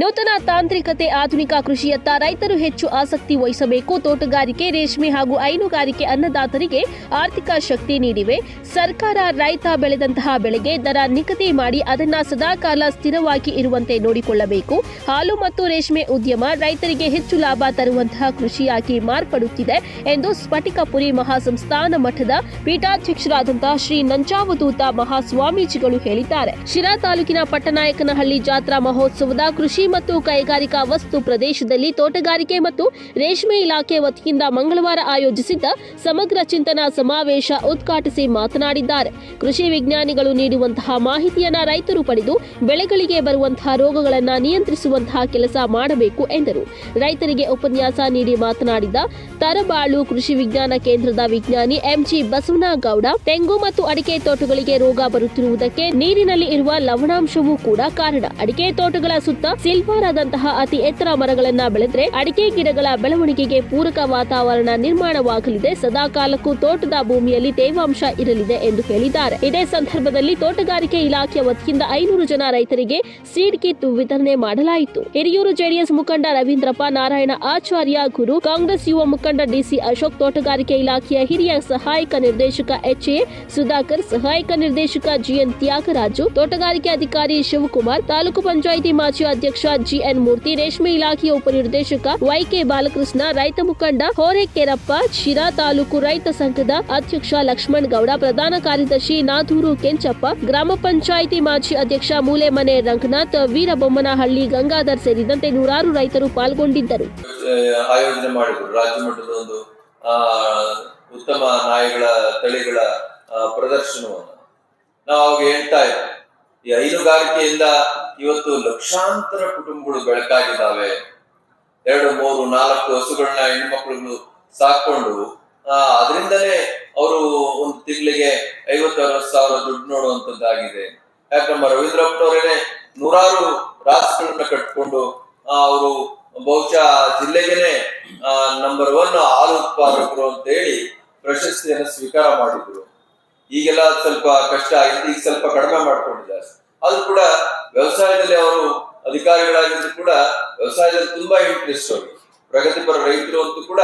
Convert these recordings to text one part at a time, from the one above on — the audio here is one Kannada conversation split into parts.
ನೂತನ ತಾಂತ್ರಿಕತೆ ಆಧುನಿಕ ಕೃಷಿಯತ್ತ ರೈತರು ಹೆಚ್ಚು ಆಸಕ್ತಿ ವಹಿಸಬೇಕು. ತೋಟಗಾರಿಕೆ, ರೇಷ್ಮೆ ಹಾಗೂ ಹೈನುಗಾರಿಕೆ ಅನ್ನದಾತರಿಗೆ ಆರ್ಥಿಕ ಶಕ್ತಿ ನೀಡಿವೆ. ಸರ್ಕಾರ ರೈತ ಬೆಳೆದಂತಹ ಬೆಳೆಗೆ ದರ ನಿಗದಿ ಮಾಡಿ ಅದನ್ನ ಸದಾಕಾಲ ಸ್ಥಿರವಾಗಿ ಇರುವಂತೆ ನೋಡಿಕೊಳ್ಳಬೇಕು. ಹಾಲು ಮತ್ತು ರೇಷ್ಮೆ ಉದ್ಯಮ ರೈತರಿಗೆ ಹೆಚ್ಚು ಲಾಭ ತರುವಂತಹ ಕೃಷಿಯಾಗಿ ಮಾರ್ಪಡುತ್ತಿದೆ ಎಂದು ಸ್ಫಟಿಕಪುರಿ ಮಹಾಸಂಸ್ಥಾನ ಮಠದ ಪೀಠಾಧ್ಯಕ್ಷರಾದಂತಹ ಶ್ರೀ ನಂಜಾವಧೂತ ಮಹಾಸ್ವಾಮೀಜಿಗಳು ಹೇಳಿದ್ದಾರೆ. ಶಿರಾ ತಾಲೂಕಿನ ಪಟ್ಟನಾಯಕನಹಳ್ಳಿ ಜಾತ್ರಾ ಮಹೋತ್ಸವದ ಕೃಷಿ ಮತ್ತು ಕೈಗಾರಿಕಾ ವಸ್ತು ಪ್ರದೇಶದಲ್ಲಿ ತೋಟಗಾರಿಕೆ ಮತ್ತು ರೇಷ್ಮೆ ಇಲಾಖೆ ವತಿಯಿಂದ ಮಂಗಳವಾರ ಆಯೋಜಿಸಿದ್ದ ಸಮಗ್ರ ಚಿಂತನಾ ಸಮಾವೇಶ ಉದ್ಘಾಟಿಸಿ ಮಾತನಾಡಿದ್ದಾರೆ. ಕೃಷಿ ವಿಜ್ಞಾನಿಗಳು ನೀಡುವಂತಹ ಮಾಹಿತಿಯನ್ನ ರೈತರು ಪಡೆದು ಬೆಳೆಗಳಿಗೆ ಬರುವಂತಹ ರೋಗಗಳನ್ನು ನಿಯಂತ್ರಿಸುವಂತಹ ಕೆಲಸ ಮಾಡಬೇಕು ಎಂದರು. ರೈತರಿಗೆ ಉಪನ್ಯಾಸ ನೀಡಿ ಮಾತನಾಡಿದ ತರಬಾಳು ಕೃಷಿ ವಿಜ್ಞಾನ ಕೇಂದ್ರದ ವಿಜ್ಞಾನಿ ಎಂಜಿ ಬಸವನಗೌಡ, ತೆಂಗು ಮತ್ತು ಅಡಿಕೆ ತೋಟಗಳಿಗೆ ರೋಗ ಬರುತ್ತಿರುವುದಕ್ಕೆ ನೀರಿನಲ್ಲಿ ಇರುವ ಲವಣಾಂಶವೂ ಕೂಡ ಕಾರಣ. ಅಡಿಕೆ ತೋಟಗಳ ಸುತ್ತ ಸಿಲ್ವಾರ್ ಆದಂತಹ ಅತಿ ಎತ್ತರ ಮರಗಳನ್ನ ಬೆಳೆದ್ರೆ ಅಡಿಕೆ ಗಿಡಗಳ ಬೆಳವಣಿಗೆಗೆ ಪೂರಕ ವಾತಾವರಣ ನಿರ್ಮಾಣವಾಗಲಿದೆ. ಸದಾಕಾಲಕ್ಕೂ ತೋಟದ ಭೂಮಿಯಲ್ಲಿ ತೇವಾಂಶ ಇರಲಿದೆ ಎಂದು ಹೇಳಿದ್ದಾರೆ. ಇದೇ ಸಂದರ್ಭದಲ್ಲಿ ತೋಟಗಾರಿಕೆ ಇಲಾಖೆಯ ವತಿಯಿಂದ 500 ಜನ ರೈತರಿಗೆ ಸೀಡ್ ಕಿಟ್ ವಿತರಣೆ ಮಾಡಲಾಯಿತು. ಹಿರಿಯೂರು ಜೆಡಿಎಸ್ ಮುಖಂಡ ರವೀಂದ್ರಪ್ಪ ನಾರಾಯಣ ಆಚಾರ್ಯ ಗುರು, ಕಾಂಗ್ರೆಸ್ ಯುವ ಮುಖಂಡ ಡಿಸಿ ಅಶೋಕ್, ತೋಟಗಾರಿಕೆ ಇಲಾಖೆಯ ಹಿರಿಯ ಸಹಾಯಕ ನಿರ್ದೇಶಕ ಎಚ್ಎ ಸುಧಾಕರ್, ಸಹಾಯಕ ನಿರ್ದೇಶಕ ಜಿಎನ್ ತ್ಯಾಗರಾಜು, ತೋಟಗಾರಿಕೆ ಅಧಿಕಾರಿ ಶಿವಕುಮಾರ್, ತಾಲೂಕು ಪಂಚಾಯಿತಿ ಮಾಜಿ ಅಧ್ಯಕ್ಷ ಜಿಎನ್ ಮೂರ್ತಿ, ರೇಷ್ಮೆ ಇಲಾಖೆಯ ಉಪನಿರ್ದೇಶಕ ವೈಕೆ ಬಾಲಕೃಷ್ಣ, ರೈತ ಮುಖಂಡ ಹೋರೆಕೆರಪ್ಪ, ಶಿರಾ ತಾಲೂಕು ರೈತ ಸಂಘದ ಅಧ್ಯಕ್ಷ ಲಕ್ಷ್ಮಣ್ ಗೌಡ, ಪ್ರಧಾನ ಕಾರ್ಯದರ್ಶಿ ನಾದೂರು ಕೆಂಚಪ್ಪ, ಗ್ರಾಮ ಪಂಚಾಯಿತಿ ಮಾಜಿ ಅಧ್ಯಕ್ಷ ಮೂಲೆಮನೆ ರಂಗನಾಥ್, ವೀರಬೊಮ್ಮನಹಳ್ಳಿ ಗಂಗಾಧರ್ ಸೇರಿದಂತೆ ನೂರಾರು ರೈತರು ಪಾಲ್ಗೊಂಡಿದ್ದರು. ಆಯೋಜನೆ ಮಾಡಿದ್ರು ರಾಜ್ಯ ಮಟ್ಟದ ಒಂದು ಉತ್ತಮ ನಾಯಿಗಳ ತಳಿಗಳ ಪ್ರದರ್ಶನವನ್ನು ನಾವು ಹೇಳ್ತಾ ಇದ್ವಿ. ಈ ಹೈನುಗಾರಿಕೆಯಿಂದ ಇವತ್ತು ಲಕ್ಷಾಂತರ ಕುಟುಂಬಗಳು ಬೆಳಕಾಗಿದ್ದಾವೆ. 2, 3, 4 ಹಸುಗಳನ್ನ ಹೆಣ್ಮಕ್ಳುಗಳು ಸಾಕೊಂಡು ಅದರಿಂದಲೇ ಅವರು ಒಂದು ತಿಂಗಳಿಗೆ 50-60 ಸಾವಿರ ದುಡ್ಡು ನೋಡುವಂತದ್ದಾಗಿದೆ. ಯಾಕಂದ್ರೆ ನಮ್ಮ ರವೀಂದ್ರಪ್ಪನವರೇನೆ ನೂರಾರು ರಾಸುಗಳನ್ನ ಕಟ್ಕೊಂಡು ಅವರು ಬಹುಶಃ ಜಿಲ್ಲೆಗೆನೆ ನಂಬರ್ 1 ಹಾಲು ಉತ್ಪಾದಕರು ಅಂತ ಹೇಳಿ ಪ್ರಶಸ್ತಿಯನ್ನು ಸ್ವೀಕಾರ ಮಾಡಿದ್ರು. ಈಗೆಲ್ಲ ಸ್ವಲ್ಪ ಕಷ್ಟ ಆಗಿತ್ತು, ಈಗ ಸ್ವಲ್ಪ ಕಡಿಮೆ ಮಾಡ್ಕೊಂಡಿದ್ದಾರೆ. ಅದು ಕೂಡ ವ್ಯವಸಾಯದಲ್ಲಿ ಅವರು ಅಧಿಕಾರಿಗಳಾಗಿದ್ರು ಕೂಡ ವ್ಯವಸಾಯದಲ್ಲಿ ತುಂಬಾ ಇಂಟ್ರೆಸ್ಟ್ ಅವರು ಪ್ರಗತಿಪರ ರೈತರು ಅಂತೂ ಕೂಡ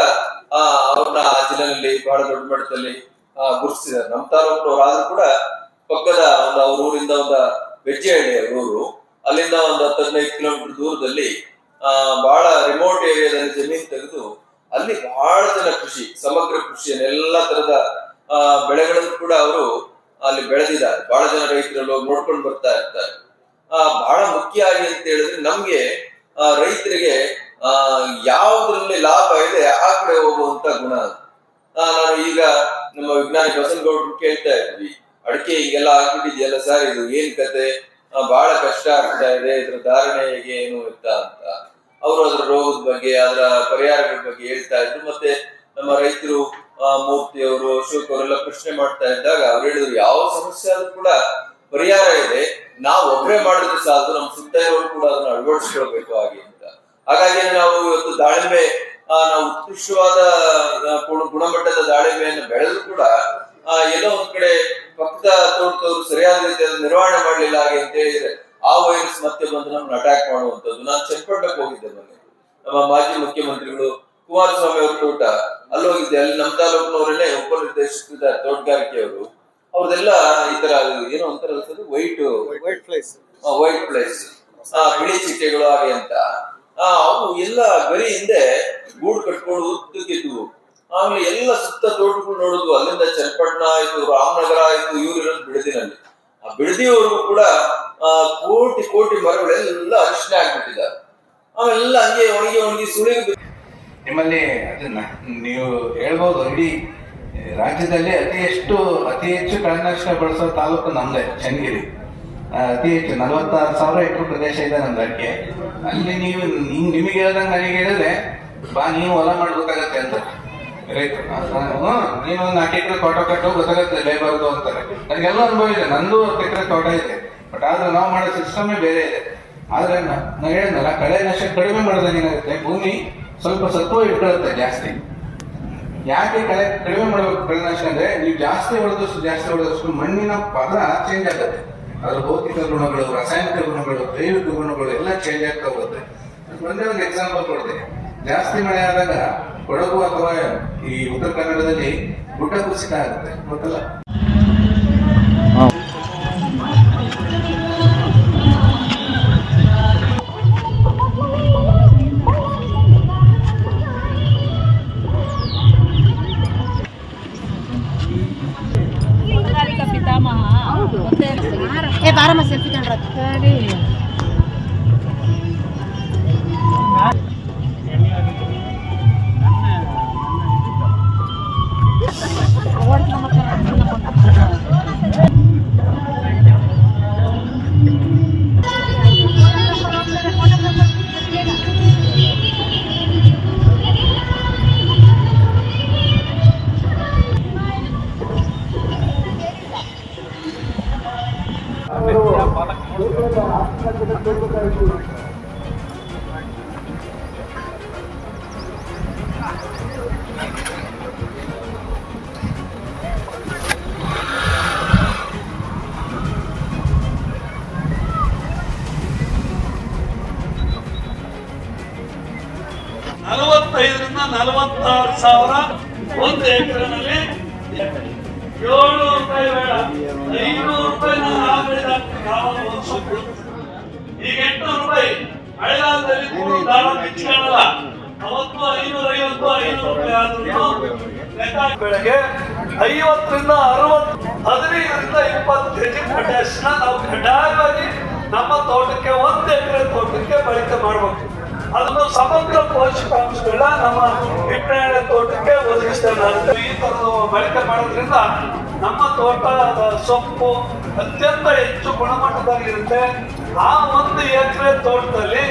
ಅವ್ರನ್ನ ಆ ಜಿಲ್ಲೆನಲ್ಲಿ ಬಹಳ ದೊಡ್ಡ ಮಟ್ಟದಲ್ಲಿ ಗುರುತಿಸಿದ್ದಾರೆ. ನಮ್ಮ ತಾಲೂಕಿನವರಾದ್ರೂ ಕೂಡ ಪಕ್ಕದ ಅವ್ರ ಊರಿಂದ ಒಂದು ಬೆಜ್ಜೆಹಳ್ಳಿ ಊರು, ಅಲ್ಲಿಂದ ಒಂದು 15 ಕಿಲೋಮೀಟರ್ ದೂರದಲ್ಲಿ ಬಹಳ ರಿಮೋಟ್ ಏರಿಯಾದಲ್ಲಿ ಜಮೀನು ತೆಗೆದು ಅಲ್ಲಿ ಬಹಳ ಜನ ಕೃಷಿ, ಸಮಗ್ರ ಕೃಷಿಯನ್ನು ಎಲ್ಲಾ ತರದ ಬೆಳೆಗಳನ್ನು ಕೂಡ ಅವರು ಅಲ್ಲಿ ಬೆಳೆದಿದ್ದಾರೆ. ಬಹಳ ಜನ ರೈತರು ನೋಡ್ಕೊಂಡು ಬರ್ತಾ ಇರ್ತಾರೆ. ಬಹಳ ಮುಖ್ಯ ಆಗಿ ಅಂತ ಹೇಳಿದ್ರೆ ನಮ್ಗೆ ರೈತರಿಗೆ ಯಾವುದ್ರಲ್ಲಿ ಲಾಭ ಇದೆ ಆ ಕಡೆ ಹೋಗುವಂತ ಗುಣ. ನಾನು ಈಗ ನಮ್ಮ ವಿಜ್ಞಾನಿ ಬಸವನಗೌಡರು ಕೇಳ್ತಾ ಇದ್ವಿ, ಅಡಿಕೆ ಈಗೆಲ್ಲ ಆಗ್ಬಿಟ್ಟಿದೆಯಲ್ಲ ಸರ್, ಇದು ಏನ್ ಕತೆ, ಬಹಳ ಕಷ್ಟ ಆಗ್ತಾ ಇದೆ, ಇದ್ರ ಧಾರಣೆ ಹೇಗೆ ಏನು ಇತ್ತ ಅಂತ ಅವರು ಅದರ ರೋಗದ ಬಗ್ಗೆ ಅದರ ಪರಿಹಾರಗಳ ಬಗ್ಗೆ ಹೇಳ್ತಾ ಇದ್ರು. ಮತ್ತೆ ನಮ್ಮ ರೈತರು ಮೂರ್ತಿಯವರು, ಅಶೋಕ್ ಅವರೆಲ್ಲ ಪ್ರಶ್ನೆ ಮಾಡ್ತಾ ಇದ್ದಾಗ ಅವ್ರು ಹೇಳಿದ್ರು, ಯಾವ ಸಮಸ್ಯೆ ಆದ್ರೂ ಕೂಡ ಪರಿಹಾರ ಇದೆ, ನಾವು ಒಬ್ಬರೇ ಮಾಡಿದ್ರೆ ಸಾಲದು, ನಮ್ಮ ಸುತ್ತ ಇರೋರು ಕೂಡ ಅದನ್ನ ಅಳವಡಿಸ್ಕೊಳ್ಬೇಕು ಹಾಗೆ ಅಂತ. ಹಾಗಾಗಿ ನಾವು ಇವತ್ತು ದಾಳಿಂಬೆ ನಾವು ಉತ್ಕೃಷ್ಟವಾದ ಗುಣಮಟ್ಟದ ದಾಳಿಂಬೆಯನ್ನು ಬೆಳೆದ್ರು ಕೂಡ ಎಲ್ಲೋ ಒಂದ್ ಕಡೆ ಪಕ್ಕದ ತೋಟದವರು ಸರಿಯಾದ ರೀತಿಯಲ್ಲಿ ನಿರ್ವಹಣೆ ಮಾಡ್ಲಿಲ್ಲ ಹಾಗೆ ಅಂತ ಹೇಳಿದ್ರೆ ಆ ವೈರಸ್ ಮತ್ತೆ ಬಂದು ನಮ್ಗೆ ಅಟ್ಯಾಕ್ ಮಾಡುವಂತದ್ದು. ನಾನು ಚನ್ನಪಟ್ಟಣಕ್ಕೆ ಹೋಗಿದ್ದೆ ಮೊನ್ನೆ, ನಮ್ಮ ಮಾಜಿ ಮುಖ್ಯಮಂತ್ರಿಗಳು ಕುಮಾರಸ್ವಾಮಿ ಅವ್ರ ತೋಟ ಅಲ್ಲಿ ಹೋಗಿದ್ದೆ. ಅಲ್ಲಿ ನಮ್ಮ ತಾಲೂಕಿನವರನ್ನೇ ಉಪನಿರ್ದೇಶಿಸಿದ ತೋಟಗಾರಿಕೆಯವರು ಅವ್ರದೆಲ್ಲ ಈ ತರ ಏನೋ ಒಂಥರ ವೈಟ್ ಪ್ಲೇಸ್ ಬಿಳಿ ಚಿಟ್ಟೆಗಳು ಹಾಗೆ ಅಂತ ಅವು ಎಲ್ಲ ಗರಿ ಹಿಂದೆ ಗೂಡು ಕಟ್ಕೊಂಡು ಉದ್ದಕ್ಕಿದ್ವು. ಆಮೇಲೆ ಎಲ್ಲ ಸುತ್ತ ತೋಟಗಳು ನೋಡುದು, ಅಲ್ಲಿಂದ ಚನ್ನಪಟ್ಟಣ ಆಯ್ತು, ರಾಮನಗರ ಆಯ್ತು, ಇವ್ರಿರೋದು ಬಿಡದಿನಲ್ಲಿ. ಆ ಬಿಡದಿಯವ್ರಿಗೂ ಕೂಡ ಕೋಟಿ ಮರಗಳೆಲ್ಲ ಅರಿಶಿನ ಆಗ್ಬಿಟ್ಟಿದ್ದಾರೆ. ಆಮೇಲೆಲ್ಲ ಹಂಗೆ ಒಣಗಿ ಸುಳಿಗೆ ನಿಮ್ಮಲ್ಲಿ ಅದನ್ನ ನೀವು ಹೇಳ್ಬೋದು, ಇಡೀ ರಾಜ್ಯದಲ್ಲಿ ಅತಿ ಹೆಚ್ಚು ಕಳೆನಾಶಕ ಬಳಸೋ ತಾಲೂಕು ನಮ್ದೇ ಚನ್ನಗಿರಿ. ಅತಿ ಹೆಚ್ಚು 46,000 ಎಕರೆ ಪ್ರದೇಶ ಇದೆ ನಮ್ದು ಅಡಿಕೆ. ಅಲ್ಲಿ ನೀವು ನಿಮಗೆ ಹೇಳ್ದಂಗೆ ನನಗೆ ಹೇಳಿದ್ರೆ ಬಾ ನೀವು ಹೊಲ ಮಾಡ್ಬೇಕಾಗತ್ತೆ ಅಂತ ರೈತರು. ನೀನು 4 ಎಕರೆ ತೋಟ ಕಟ್ಟು ಗೊತ್ತಾಗತ್ತೆ ಲೇಬರ್ದು ಅಂತಾರೆ. ನನಗೆಲ್ಲ ಅನುಭವ ಇದೆ, ನಂದು 10 ಎಕರೆ ತೋಟ ಇದೆ. ಬಟ್ ಆದ್ರೆ ನಾವು ಮಾಡೋ ಸಿಸ್ಟಮೇ ಬೇರೆ ಇದೆ. ಆದ್ರೆ ನಾನು ಹೇಳಿದ್ನಲ್ಲ, ಕಳೆನಾಶಕ ಕಡಿಮೆ ಮಾಡೋದಾಗ ಏನಾಗುತ್ತೆ, ಭೂಮಿ ಸ್ವಲ್ಪ ಸತ್ವ ಇಟ್ಕೊಳ್ಳುತ್ತೆ ಜಾಸ್ತಿ. ಯಾಕೆ ಕಡಿಮೆ ಮಾಡ್ಬೇಕು ಕಳೆನಾಶಕ ಅಂದ್ರೆ, ನೀವು ಜಾಸ್ತಿ ಹೊಡೆದಷ್ಟು ಮಣ್ಣಿನ ಪದ ಚೇಂಜ್ ಆಗುತ್ತೆ. ಅದರ ಭೌತಿಕ ಗುಣಗಳು, ರಾಸಾಯನಿಕ ಗುಣಗಳು, ಜೈವಿಕ ಗುಣಗಳು ಎಲ್ಲ ಚೇಂಜ್ ಆಗ್ತಾ ಹೋಗುತ್ತೆ. ಒಂದೇ ಒಂದು ಎಕ್ಸಾಂಪಲ್ ಕೊಡ್ತೀನಿ. ಜಾಸ್ತಿ ಮಳೆ ಆದಾಗ ಕೊಡಗು ಅಥವಾ ಈ ಉತ್ತರ ಕನ್ನಡದಲ್ಲಿ ಗುಡ್ಡ ಕುಸಿತ ಆಗುತ್ತೆ, ಗೊತ್ತಲ್ಲ? ಬಾರಮ್ಮ ಸೆಲ್ಫಿ ತಗೊಂಡ್ರೆ ರಿಂದ 46,000 ಒಂದು ಎಕರೆನಲ್ಲಿ 700 ರೂಪಾಯಿ ಬೇಡ, 500 ರೂಪಾಯಿ ಈಗ 800 ರೂಪಾಯಿ. ಹಳೆಗಾಲದಲ್ಲಿ 3 ದಾಳ ಬಿಚ್ಚಿಕೊಳ್ಳಲ್ಲ, ಅವತ್ತು 550 ರೂಪಾಯಿ ಆದ್ರೂ ಬೆಳೆಗೆ 50 ರಿಂದ 60, 15 ರಿಂದ 20 ಕೆಜಿ ಪೊಟ್ಯಾಶ್ ನಾವು ಕಡ್ಡಾಯವಾಗಿ ನಮ್ಮ ತೋಟಕ್ಕೆ, 1 ಎಕರೆ ತೋಟಕ್ಕೆ ಬಳಕೆ ಮಾಡಬೇಕು. ಅದನ್ನು ಸಮಗ್ರ ಪೋಷಕಾಂಶಗಳ ನಮ್ಮ ಹಿಪ್ಪೆಣ್ಣೆ ತೋಟಕ್ಕೆ ಒದಗಿಸ್ತೇವೆ. ಈ ತರದ ಬಳಕೆ ಮಾಡೋದ್ರಿಂದ ನಮ್ಮ ತೋಟದ ಸೊಪ್ಪು ಅತ್ಯಂತ ಹೆಚ್ಚು ಗುಣಮಟ್ಟದಾಗಿರುತ್ತೆ. ಆ 1 ಎಕರೆ ತೋಟದಲ್ಲಿ